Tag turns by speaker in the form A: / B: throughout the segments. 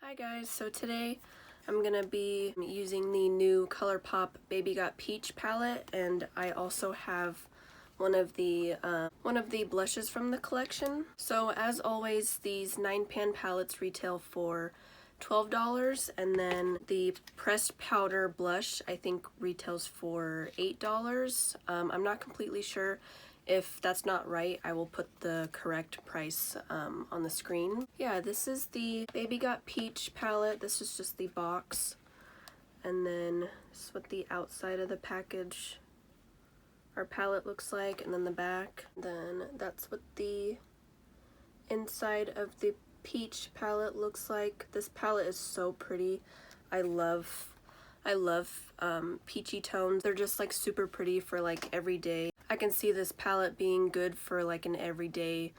A: Hi guys, so today I'm gonna be using the new Colourpop Baby Got Peach palette, and I also have one of the blushes from the collection. So as always, these 9-pan palettes retail for $12, and then the pressed powder blush I think retails for $8. I'm not completely sure. If that's not right, I will put the correct price on the screen. Yeah, this is the Baby Got Peach palette. This is just the box. And then this is what the outside of the package, our palette looks like, and then the back. Then that's what the inside of the peach palette looks like. This palette is so pretty. I love peachy tones. They're just like super pretty for like everyday. I can see this palette being good for like an everyday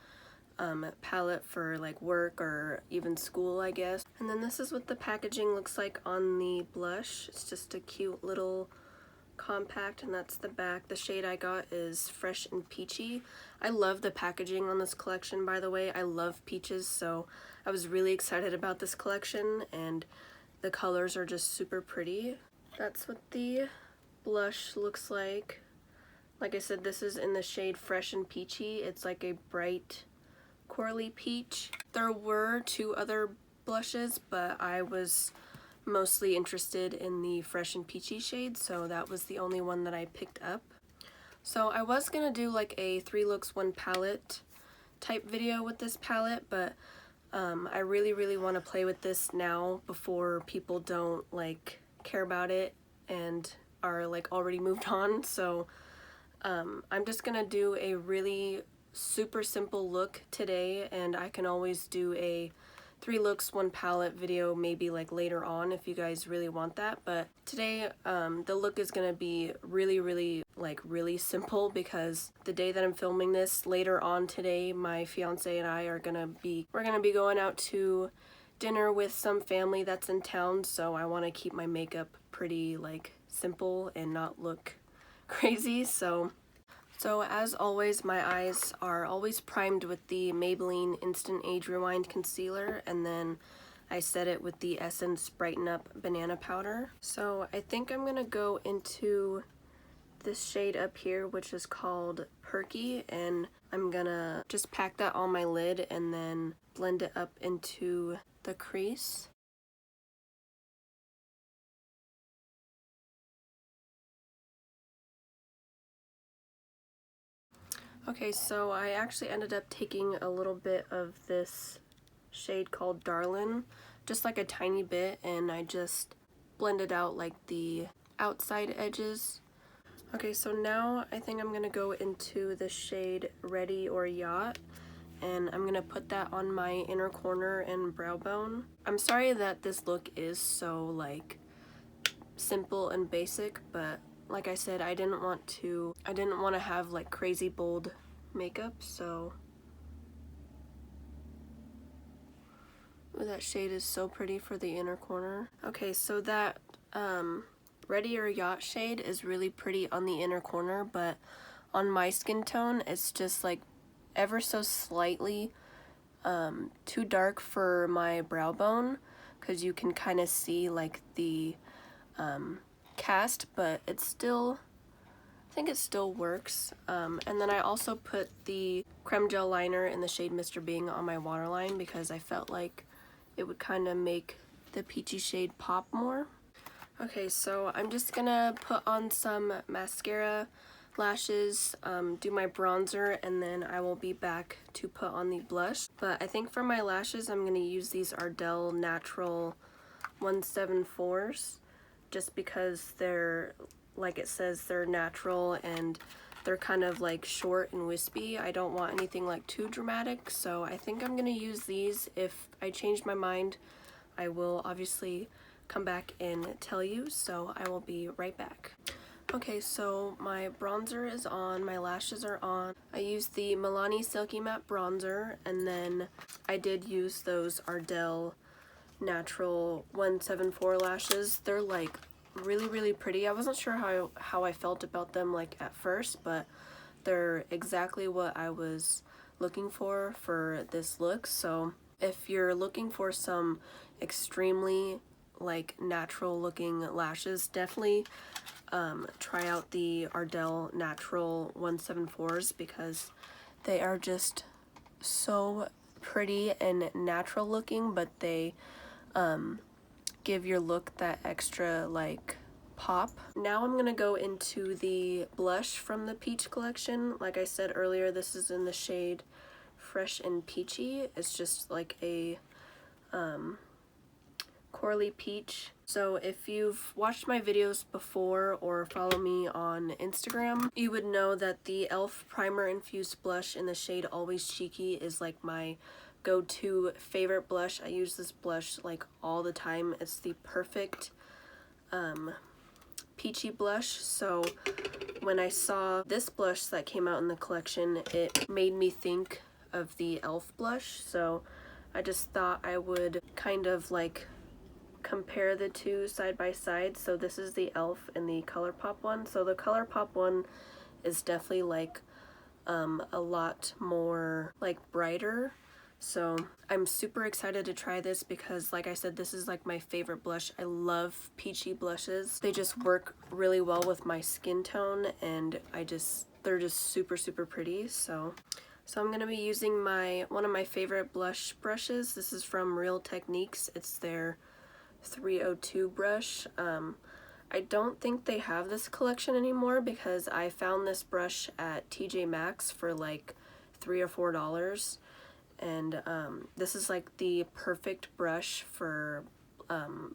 A: palette for like work or even school, I guess. And then this is what the packaging looks like on the blush. It's just a cute little compact, and that's the back. The shade I got is Fresh and Peachy. I love the packaging on this collection, by the way. I love peaches, so I was really excited about this collection, and the colors are just super pretty. That's what the blush looks like. Like I said, this is in the shade Fresh and Peachy. It's like a bright corally peach. There were two other blushes, but I was mostly interested in the Fresh and Peachy shade, so that was the only one that I picked up. So I was gonna do like a 3 looks 1 palette type video with this palette, but I really want to play with this now before people don't like care about it and are like already moved on. So I'm just gonna do a really super simple look today, and I can always do a 3 looks 1 palette video maybe like later on if you guys really want that. But today the look is gonna be really simple, because the day that I'm filming this, later on today, my fiance and I are gonna be going out to dinner with some family that's in town, so I want to keep my makeup pretty like simple and not look crazy. So as always, my eyes are always primed with the Maybelline Instant Age Rewind Concealer, and then I set it with the Essence Brighten Up Banana Powder. So I think I'm gonna go into this shade up here, which is called Perky, and I'm gonna just pack that on my lid and then blend it up into the crease. Okay, so I actually ended up taking a little bit of this shade called Darlin', just like a tiny bit, and I just blended out like the outside edges. Okay, so now I think I'm gonna go into the shade Ready or Yacht, and I'm gonna put that on my inner corner and brow bone. I'm sorry that this look is so like simple and basic, but like I said, I didn't want to have like crazy bold makeup, so ooh, that shade is so pretty for the inner corner. Okay, so that Ready or Yacht shade is really pretty on the inner corner, but on my skin tone it's just like ever so slightly too dark for my brow bone, because you can kind of see like the cast, but it's still, I think it still works. And then I also put the creme gel liner in the shade Mr. Bing on my waterline, because I felt like it would kind of make the peachy shade pop more. Okay, so I'm just gonna put on some mascara, lashes, do my bronzer, and then I will be back to put on the blush. But I think for my lashes I'm gonna use these Ardell Natural 174s, just because they're, like it says, they're natural and they're kind of like short and wispy. I don't want anything like too dramatic, so I think I'm gonna use these. If I change my mind, I will obviously come back and tell you, so I will be right back. Okay, so my bronzer is on, my lashes are on. I used the Milani Silky Matte Bronzer, and then I did use those Ardell Natural 174 lashes. They're like really pretty. I wasn't sure how I felt about them like at first, but they're exactly what I was looking for this look. So if you're looking for some extremely like natural looking lashes, definitely try out the Ardell Natural 174s because they are just so pretty and natural looking, but they give your look that extra like pop. Now I'm gonna go into the blush from the Peach collection. Like I said earlier, this is in the shade Fresh and Peachy. It's just like a corally peach. So if you've watched my videos before or follow me on Instagram, you would know that the e.l.f. primer infused blush in the shade Always Cheeky is like my go-to favorite blush. I use this blush like all the time. It's the perfect peachy blush. So when I saw this blush that came out in the collection, it made me think of the e.l.f. blush. So I just thought I would kind of like compare the two side by side. So this is the e.l.f. and the Colourpop one. So the Colourpop one is definitely like a lot more like brighter. So I'm super excited to try this because like I said, this is like my favorite blush. I love peachy blushes. They just work really well with my skin tone, and they're just super pretty. So I'm going to be using one of my favorite blush brushes. This is from Real Techniques. It's their 302 brush. I don't think they have this collection anymore because I found this brush at TJ Maxx for like $3 or $4. And this is like the perfect brush for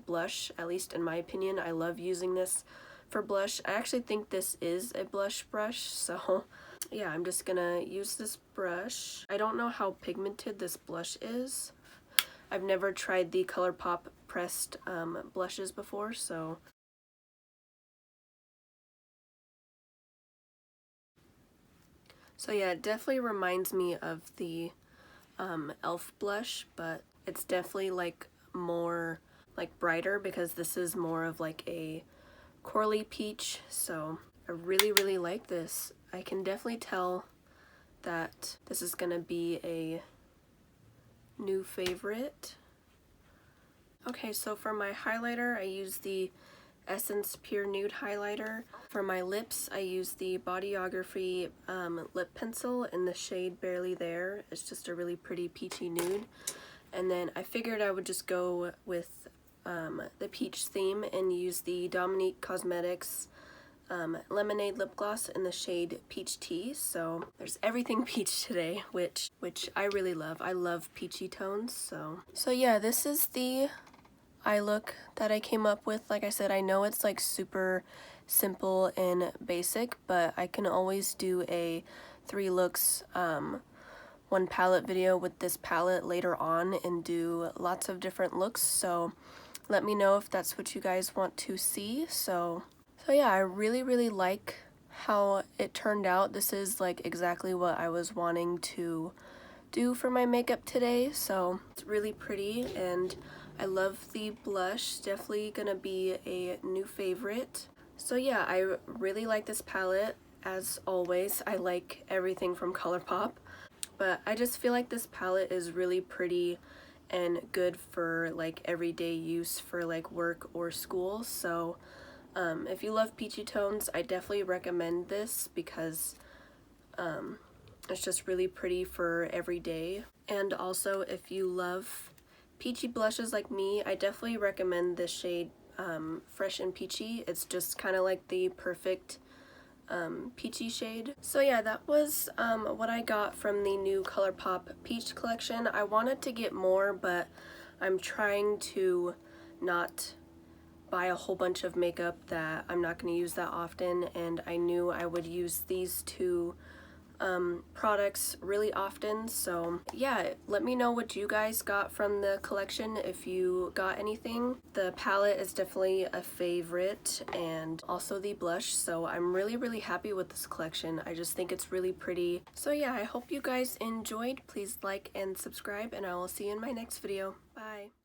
A: blush, at least in my opinion. I love using this for blush. I actually think this is a blush brush, so yeah, I'm just gonna use this brush. I don't know how pigmented this blush is. I've never tried the Colourpop pressed blushes before, so yeah, it definitely reminds me of the e.l.f. blush, but it's definitely like more like brighter because this is more of like a corally peach. So I really like this. I can definitely tell that this is gonna be a new favorite. Okay, so for my highlighter, I use the Essence Pure Nude highlighter. For my lips, I use the Bodyography lip pencil in the shade Barely There. It's just a really pretty peachy nude. And then I figured I would just go with the peach theme and use the Dominique Cosmetics Lemonade lip gloss in the shade Peach Tea. So there's everything peach today, which I really love. I love peachy tones. So yeah, this is the eye look that I came up with. Like I said, I know it's like super simple and basic, but I can always do a 3 looks one palette video with this palette later on and do lots of different looks. So let me know if that's what you guys want to see. So yeah, I really like how it turned out. This is like exactly what I was wanting to do for my makeup today. So it's really pretty and I love the blush. Definitely gonna be a new favorite. So yeah, I really like this palette. As always, I like everything from Colourpop, but I just feel like this palette is really pretty and good for like everyday use for like work or school. So if you love peachy tones, I definitely recommend this because it's just really pretty for every day. And also, if you love peachy blushes like me, I definitely recommend this shade Fresh and Peachy. It's just kind of like the perfect peachy shade. So yeah, that was what I got from the new Colourpop Peach collection. I wanted to get more, but I'm trying to not buy a whole bunch of makeup that I'm not going to use that often, and I knew I would use these two products really often. So yeah, let me know what you guys got from the collection, if you got anything. The palette is definitely a favorite, and also the blush. So I'm really happy with this collection. I just think it's really pretty. So yeah, I hope you guys enjoyed. Please like and subscribe, and I will see you in my next video. Bye.